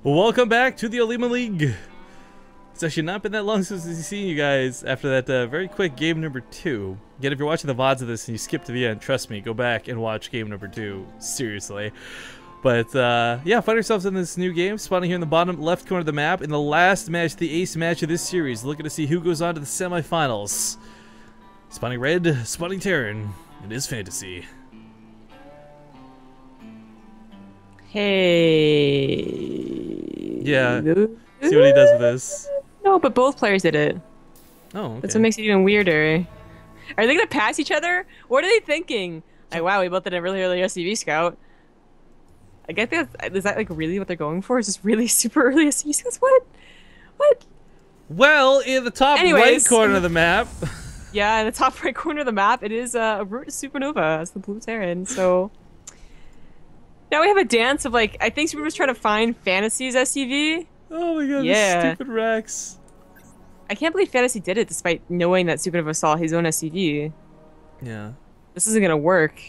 Welcome back to the OlimoLeague. It's actually not been that long since we've seen you guys after that very quick game number 2. Again, if you're watching the VODs of this and you skip to the end, trust me, go back and watch game number 2. Seriously. But yeah, find ourselves in this new game, spawning here in the bottom left corner of the map in the last match, the ace match of this series. Looking to see who goes on to the semifinals. Spawning red, spawning Terran. It is fantasy. Hey. Yeah. See what he does with this. No, but both players did it. Oh, okay. That's what makes it even weirder. Are they gonna pass each other? What are they thinking? Like, wow, we both did a really early SCV scout. I get that. Is that like really what they're going for? Is this really super early SCV scouts? What? What? Well, in the top right corner of the map. Yeah, in the top right corner of the map, it is a route to SuperNova as the blue Terran. So now we have a dance of like, I think Supernova's trying to find Fantasy's SCV. Oh my god, yeah. this stupid Rex. I can't believe Fantasy did it despite knowing that Supernova saw his own SCV. Yeah. This isn't gonna work.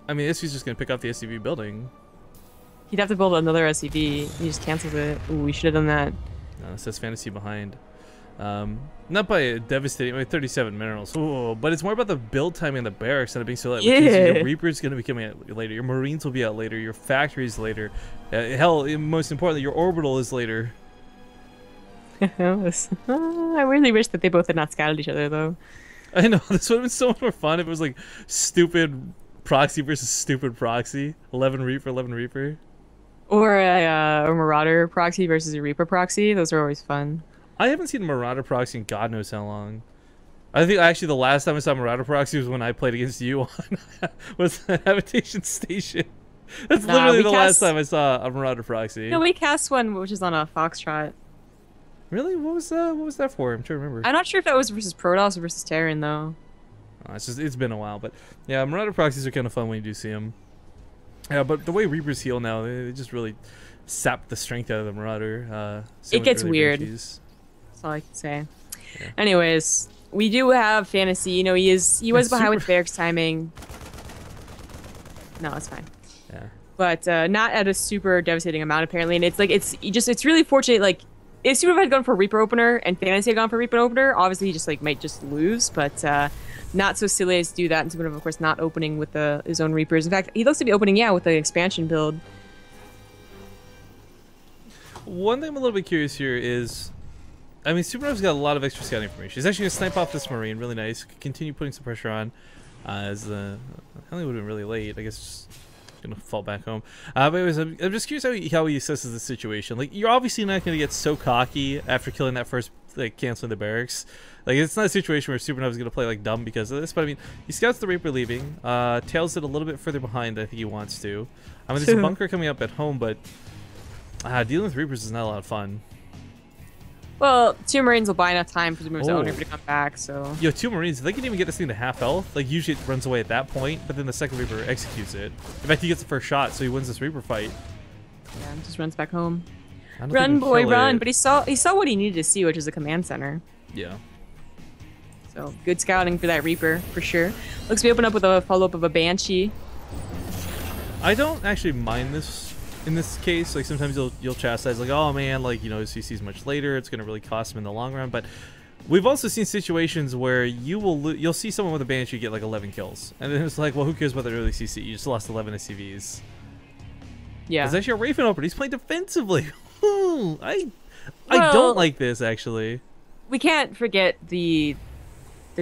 I mean, SCV's just gonna pick up the SCV building. He'd have to build another SCV. He just cancels it. Ooh, we should have done that. No, it says Fantasy behind. Not by a devastating, I mean, 37 minerals. Ooh, but it's more about the build timing in the barracks and it being so late. Yeah. Because your Reaper's gonna be coming out later. Your Marines will be out later. Your factory's later. Hell, most importantly, your orbital is later. I really wish that they both had not scouted each other, though. I know, this would have been so much more fun if it was like stupid proxy versus stupid proxy. 11 Reaper, 11 Reaper. Or a Marauder proxy versus a Reaper proxy. Those are always fun. I haven't seen Marauder proxy in God knows how long. I think actually the last time I saw Marauder proxy was when I played against you on was the Habitation Station. That's literally the last time I saw a Marauder proxy. No, we cast one which is on a Foxtrot. Really? What was that for? I'm trying to remember. I'm not sure if that was versus Protoss or versus Terran though. Oh, it's been a while, but yeah, Marauder proxies are kind of fun when you do see them. Yeah, but the way Reapers heal now, they just really sap the strength out of the Marauder. It gets weird. That's all I can say. Yeah. Anyways, we do have Fantasy. You know, he was behind with barracks timing. No, it's fine. Yeah. But not at a super devastating amount apparently, and it's like it's really fortunate. Like if Superman had gone for Reaper opener and Fantasy had gone for Reaper opener, obviously he just like might just lose. But not so silly as to do that. And Superman, of course, not opening with his own Reapers. In fact, he looks to be opening, yeah, with the expansion build. One thing I'm a little bit curious here is, I mean, Supernova's got a lot of extra scouting information. He's actually going to snipe off this Marine, really nice. Continue putting some pressure on. As I think it would have been really late. I guess just going to fall back home. But anyways, I'm just curious how he assesses the situation. Like, you're obviously not going to get so cocky after killing that first, like, canceling the barracks. Like, it's not a situation where Supernova's going to play, like, dumb because of this. But, I mean, he scouts the Reaper leaving. Tails it a little bit further behind I think he wants to. I mean, there's a bunker coming up at home, but dealing with Reapers is not a lot of fun. Well, 2 Marines will buy enough time for the moves owner to come back, so... Yo, 2 Marines, if they can even get this thing to half health, like, usually it runs away at that point, but then the second Reaper executes it. In fact, he gets the first shot, so he wins this Reaper fight. Yeah, and just runs back home. Run, boy, run! But he saw what he needed to see, which is a command center. Yeah. So, good scouting for that Reaper, for sure. Looks to be open up with a follow-up of a Banshee. I don't actually mind this in this case. Like, sometimes you'll chastise, like, oh man, like, you know, his CC's much later, it's gonna really cost him in the long run. But we've also seen situations where you'll see someone with a Banshee get like 11 kills, and then it's like, well, who cares about the early CC? You just lost 11 SCVs. Yeah. It's actually a Raven opener. He's playing defensively. I don't like this, actually. We can't forget the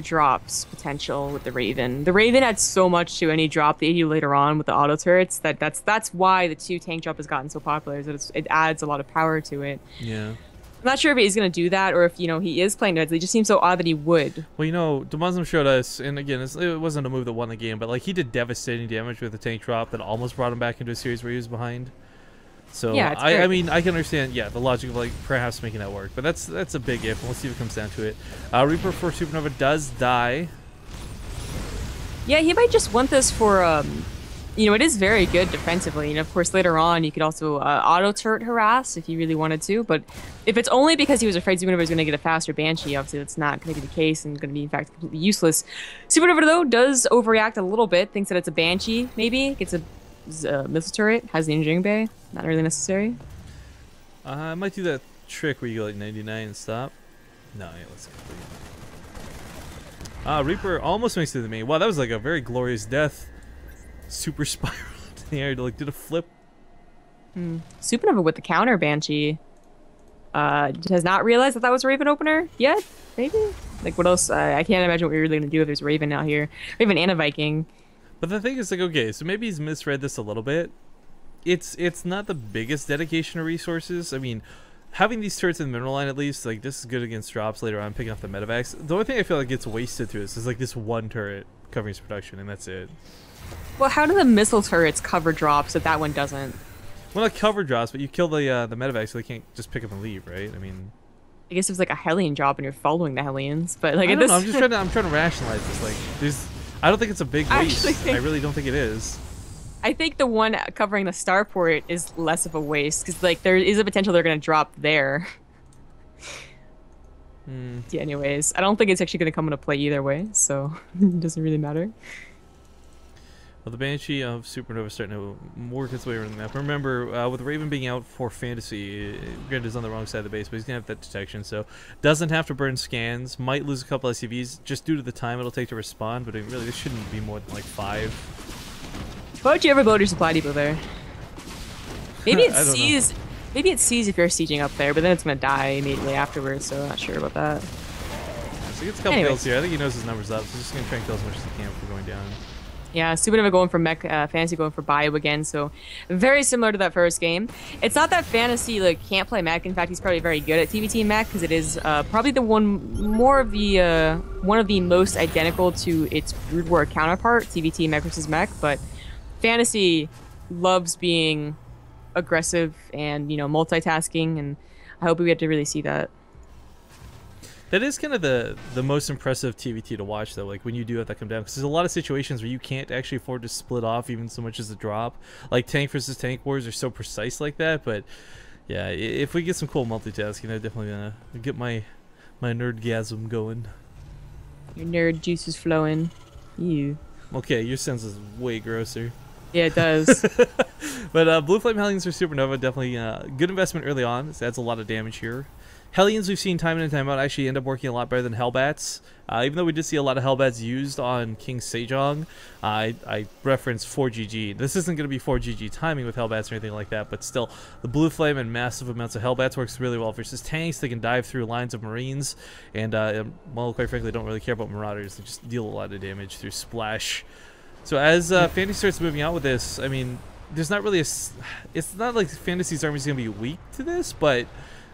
drops potential with the Raven. The Raven had so much to, and he dropped the 80 later on with the auto turrets. That's why the 2 tank drop has gotten so popular. Is that it adds a lot of power to it. Yeah. I'm not sure if he's going to do that or if, you know, he is playing defensively. It just seems so odd that he would. Well, you know, Demuslim showed us, and again, it wasn't a move that won the game, but like he did devastating damage with the tank drop that almost brought him back into a series where he was behind. So yeah, I mean, I can understand, yeah, the logic of like perhaps making that work, but that's a big if. We'll see if it comes down to it. Reaper for Supernova does die. Yeah, he might just want this for, you know, it is very good defensively, and of course later on you could also auto turret harass if you really wanted to. But if it's only because he was afraid Supernova was going to get a faster Banshee, obviously that's not going to be the case and going to be in fact completely useless. Supernova though does overreact a little bit, thinks that it's a Banshee maybe, gets a missile turret, has the engineering bay. Not really necessary. I might do that trick where you go like 99 and stop. No, yeah, let's go. Reaper almost makes it to the main. Wow, that was like a very glorious death. Super spiral in the air. Like, did a flip. SuperNova with the counter Banshee. Has not realized that was a Raven opener yet. Maybe. Like, what else? I can't imagine what we're really gonna do if there's Raven out here. Raven and a Viking. But the thing is, like, okay, so maybe he's misread this a little bit. It's not the biggest dedication of resources. I mean, having these turrets in the mineral line at least, like, this is good against drops later on, picking off the medevacs. The only thing I feel like gets wasted through this is like this one turret covering his production, and that's it. Well, how do the missile turrets cover drops if that one doesn't? Well, not cover drops, but you kill the medevacs, so they can't just pick up and leave, right? I mean, I guess it was like a Hellion drop and you're following the Hellions, but like I don't know, I'm trying to rationalize this. Like, I don't think it's a big waste. I really don't think it is. I think the one covering the starport is less of a waste because like there is a potential they're going to drop there. Yeah, anyways, I don't think it's actually going to come into play either way, so it doesn't really matter. Well, the Banshee of SuperNova is starting to work its way around the map. Remember, with Raven being out for Fantasy, granted is on the wrong side of the base, but he's going to have that detection, so doesn't have to burn scans, might lose a couple SCVs just due to the time it'll take to respond, but really this shouldn't be more than like 5. Why would you ever build your supply depot there? Maybe it sees. Maybe it sees if you're sieging up there, but then it's going to die immediately afterwards, so I'm not sure about that. So he gets a couple kills here. I think he knows his numbers up, so he's just going to try and kill as much as he can before going down. Yeah, SuperNova going for mech, Fantasy going for bio again, so very similar to that first game. It's not that Fantasy like can't play mech. In fact, he's probably very good at TVT mech because it is probably the one of the most identical to its Brood War counterpart, TVT mech versus mech. But Fantasy loves being aggressive and multitasking, and I hope we get to really see that. That is kind of the most impressive TVT to watch, though, like when you do have that come down, because there's a lot of situations where you can't actually afford to split off even so much as a drop. Like tank versus tank wars are so precise like that, but yeah, if we get some cool multitasking, they're definitely gonna get my nerdgasm going. Your nerd juice is flowing. You. Okay, your sense is way grosser. Yeah, it does. But Blue Flame Hellions for SuperNova, definitely good investment early on. This adds a lot of damage here. Hellions we've seen time in and time out actually end up working a lot better than Hellbats. Even though we did see a lot of Hellbats used on King Sejong, I referenced 4GG. This isn't going to be 4GG timing with Hellbats or anything like that, but still, the Blue Flame and massive amounts of Hellbats works really well versus tanks. They can dive through lines of Marines, and, well, quite frankly, don't really care about Marauders. They just deal a lot of damage through Splash. So as Fantasy starts moving out with this, I mean, there's not really it's not like Fantasy's army is going to be weak to this, but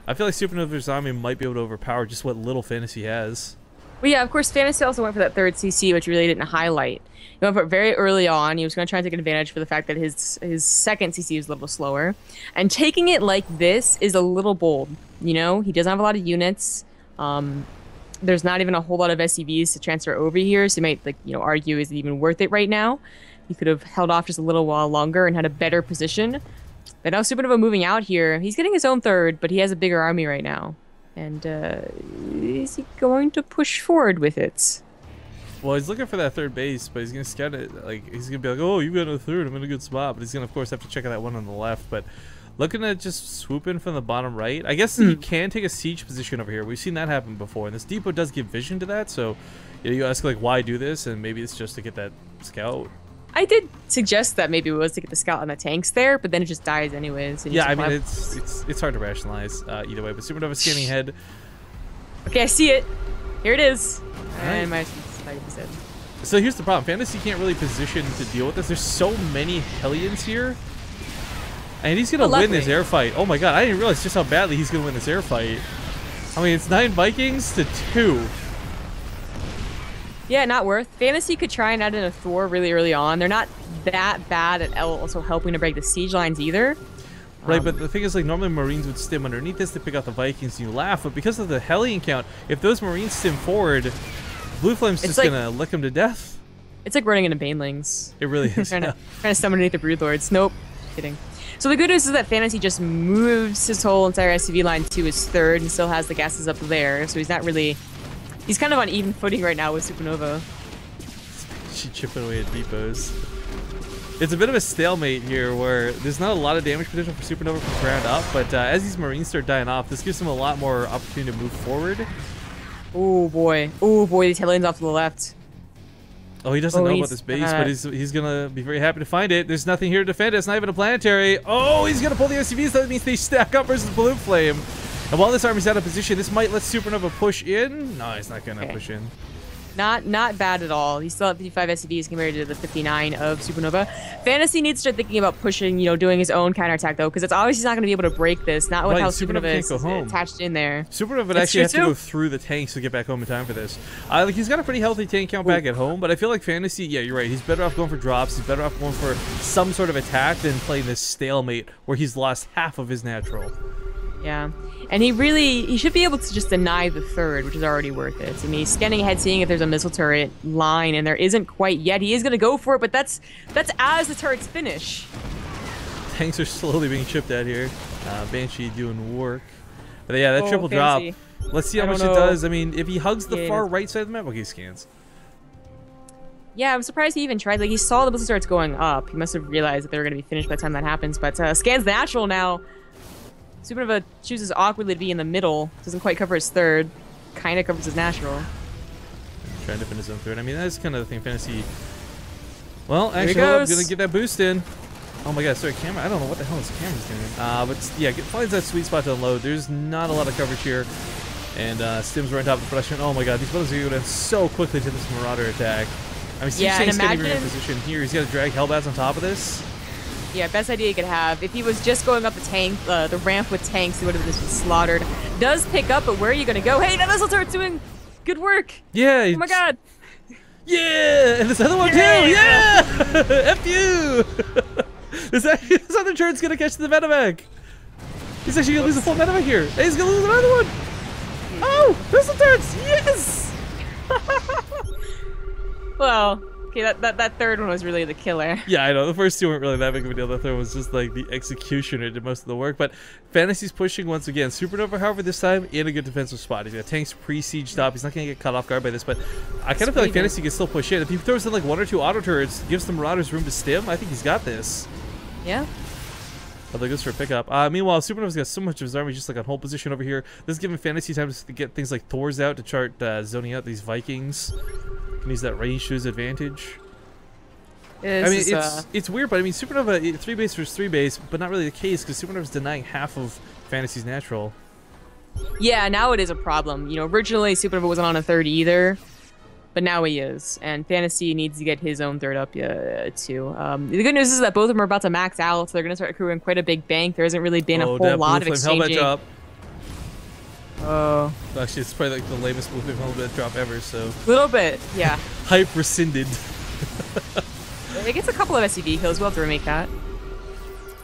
I feel like SuperNova's army might be able to overpower just what little Fantasy has. Well, yeah, of course, Fantasy also went for that third CC, which really didn't highlight. He went for it very early on. He was going to try and take advantage for the fact that his second CC was a little slower. And taking it like this is a little bold. He doesn't have a lot of units. There's not even a whole lot of SCVs to transfer over here, so you might argue, is it even worth it right now? He could have held off just a little while longer and had a better position. But now SuperNova moving out here, he's getting his own third, but he has a bigger army right now. And is he going to push forward with it? Well, he's looking for that third base, but he's going to scout it. Like, he's going to be like, oh, you got a third, I'm in a good spot. But he's going to, of course, have to check out that one on the left. But looking at just swoop in from the bottom right, I guess you can take a siege position over here. We've seen that happen before, and this depot does give vision to that. So you ask, like, why do this? And maybe it's just to get that scout. I did suggest that maybe it was to get the scout on the tanks there, but then it just dies anyways. Yeah, I mean, it's hard to rationalize either way, but SuperNova scanning ahead. Okay, I see it. Here it is. Right. And so here's the problem. Fantasy can't really position to deal with this. There's so many Hellions here. And he's going to win this air fight. Oh my god, I didn't realize just how badly he's going to win this air fight. I mean, it's 9 Vikings to 2. Yeah, not worth. Fantasy could try and add in a Thor really early on. They're not that bad at also helping to break the siege lines either. Right, but the thing is, like, normally Marines would stim underneath this to pick out the Vikings, and you laugh, but because of the Hellion count, if those Marines stim forward, Blue Flame's just gonna lick them to death. It's like running into Banelings. It really is. trying to summon underneath the Broodlords. Nope. Kidding. So the good news is that Fantasy just moves his whole entire SCV line to his third and still has the gases up there, so he's not really... He's kind of on even footing right now with SuperNova. She chipping away at depots. It's a bit of a stalemate here where there's not a lot of damage potential for SuperNova from ground up, but as these Marines start dying off, this gives him a lot more opportunity to move forward. Oh boy. Oh boy, these headlanes off to the left. Oh, he doesn't know about this base, but he's gonna be very happy to find it. There's nothing here to defend it. It's not even a planetary. Oh, he's gonna pull the SCVs. That means they stack up versus Blue Flame. And while this army's out of position, this might let SuperNova push in. No, he's not gonna push in. Not bad at all. He's still at 55 SCVs compared to the 59 of SuperNova. Fantasy needs to start thinking about pushing, doing his own counterattack though, because it's obviously not going to be able to break this. Not with how SuperNova is attached in there. SuperNova would actually have to go through the tanks to get back home in time for this. Like he's got a pretty healthy tank count back at home, but I feel like Fantasy, yeah, you're right. He's better off going for drops. He's better off going for some sort of attack than playing this stalemate where he's lost half of his natural. Yeah, and he should be able to just deny the third, which is already worth it. I mean, he's scanning ahead, seeing if there's a missile turret line, and there isn't quite yet. He is going to go for it, but that's as the turrets finish. Tanks are slowly being chipped at here. Banshee doing work. But yeah, that triple drop. Let's see how much it does. I mean, if he hugs the far right side of the map, okay, he scans. Yeah, I'm surprised he even tried. Like, he saw the missile turrets going up. He must have realized that they were going to be finished by the time that happens. But scans the natural now. SuperNova chooses awkwardly to be in the middle. Doesn't quite cover his third. Kind of covers his natural. Trying to defend his own third. I mean, that's kind of the thing. Fantasy. Well, actually, I'm going to get that boost in. Oh my god, sorry, camera. I don't know what the hell this camera's doing. But yeah, finds that sweet spot to unload. There's not a lot of coverage here. And Stim's right on top of the production. Oh my god, these buildings are going to end so quickly to this Marauder attack. I mean, Siege Tank's getting in position here. He's got to drag Hellbats on top of this. Yeah, best idea he could have. If he was just going up the ramp with tanks, he would have just been slaughtered. Does pick up, but where are you going to go? Hey, that missile turret's doing good work. Yeah. Oh my god. Yeah, and this other one too. Yeah. F you. This other turret's going to catch the medevac. He's actually going to lose a full medevac here. Hey, he's going to lose another one. Oh, missile turrets. Yes. Well. Okay, that third one was really the killer. Yeah, I know. The first two weren't really that big of a deal. The third was just like the executioner did most of the work. But Fantasy's pushing once again. SuperNova, however, this time in a good defensive spot. He's got tanks pre-sieged up. He's not going to get caught off guard by this. But I kind of feel like Fantasy can still push in. If he throws in like 1 or 2 auto turrets, gives the Marauders room to stim, I think he's got this. Yeah. Oh, there goes for a pickup. Meanwhile, SuperNova's got so much of his army just like on hold position over here. This is giving Fantasy time to get things like Thors out to chart zoning out these Vikings. Can use that range to his advantage. I mean, it's weird, but I mean, SuperNova 3 base versus 3 base, but not really the case because SuperNova's denying half of Fantasy's natural. Yeah, now it is a problem. Originally SuperNova wasn't on a third either, but now he is, and Fantasy needs to get his own third up too. The good news is that both of them are about to max out, so they're going to start accruing quite a big bank. There hasn't really been a whole lot of exchanging. Oh. Actually, it's probably like the lamest Blue Flame Helmet drop ever, so. A little bit, yeah. Hype rescinded. It gets a couple of SCV kills. We'll have to remake that.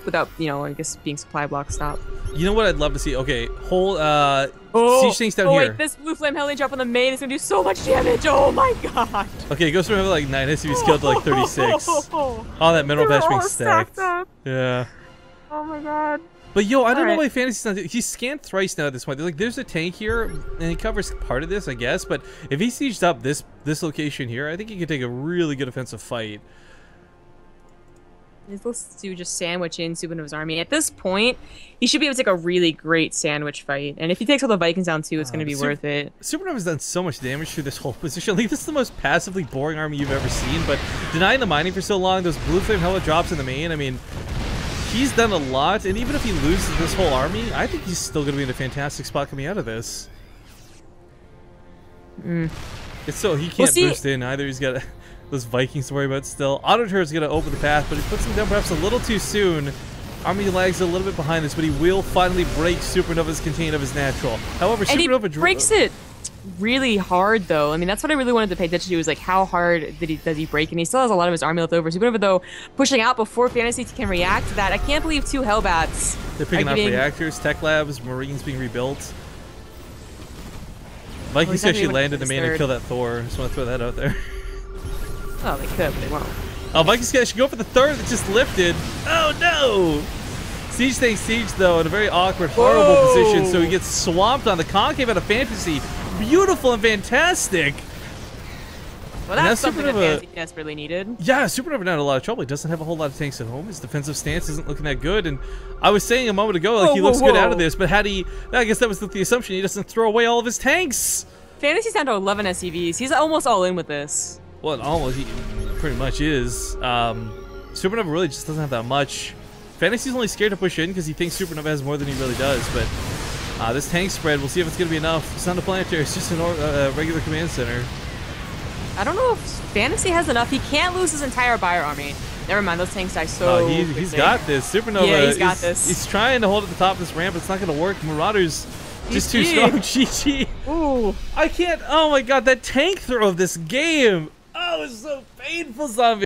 Without, I guess being supply block stop. You know what I'd love to see? Okay, whole siege tanks down here. Wait, this Blue Flame Hellion drop on the main is gonna do so much damage. Oh my god. Okay, it goes from like 9 SCVs killed to like 36. All that mineral patch being stacked. Yeah. Oh my god. But yo, I don't know why Fantasy's not. He's scanned thrice now at this point. There's a tank here, and he covers part of this, I guess. But if he sieged up this location here, I think he could take a really good offensive fight. He's supposed to just sandwich in SuperNova's army. At this point, he should be able to take a really great sandwich fight. And if he takes all the Vikings down too, it's going to be worth it. SuperNova's done so much damage through this whole position. Like, this is the most passively boring army you've ever seen. But denying the mining for so long, those Blue Flame Hella drops in the main, I mean, he's done a lot. And even if he loses this whole army, I think he's still going to be in a fantastic spot coming out of this. It's so he can't boost in either. He's got those Vikings to worry about still. Auto turret's going to open the path, but he puts him down perhaps a little too soon. Army lags a little bit behind this, but he will finally break SuperNova's contain of his natural. However, and SuperNova breaks it really hard, though. I mean, that's what I really wanted to pay attention to, was like how hard does he break, and he still has a lot of his army left over. SuperNova, though, pushing out before Fantasy can react to that. I can't believe 2 Hellbats. They're picking up reactors, tech labs, Marines being rebuilt. Vikings actually land in the main and kill that Thor. Just want to throw that out there. Oh, they could, but they won't. Oh, Vikings should go for the third that just lifted. Oh, no! Siege takes Siege, though, in a very awkward, horrible position, so he gets swamped on the concave out of Fantasy. Beautiful and fantastic. Well, And that's something that Supernova- Fantasy desperately needed. Yeah, SuperNova not in a lot of trouble. He doesn't have a whole lot of tanks at home. His defensive stance isn't looking that good. And I was saying a moment ago, like, Whoa, he whoa, looks good out whoa. of this, but had he, I guess that was the assumption, he doesn't throw away all of his tanks. Fantasy's down to 11 SCVs. He's almost all in with this. Well, almost, he pretty much is. SuperNova really just doesn't have that much. Fantasy's only scared to push in because he thinks SuperNova has more than he really does, but this tank spread, we'll see if it's going to be enough. It's not a planetary, it's just a regular command center. I don't know if Fantasy has enough. He can't lose his entire Buyer army. Never mind, those tanks die so He's quickly. got this. SuperNova, Yeah, he's got this. He's trying to hold at the top of this ramp, but it's not going to work. Marauder's just too GG. strong. GG. Ooh. I can't. Oh my god, that tank throw of this game. Oh, it's so painful, Zombie.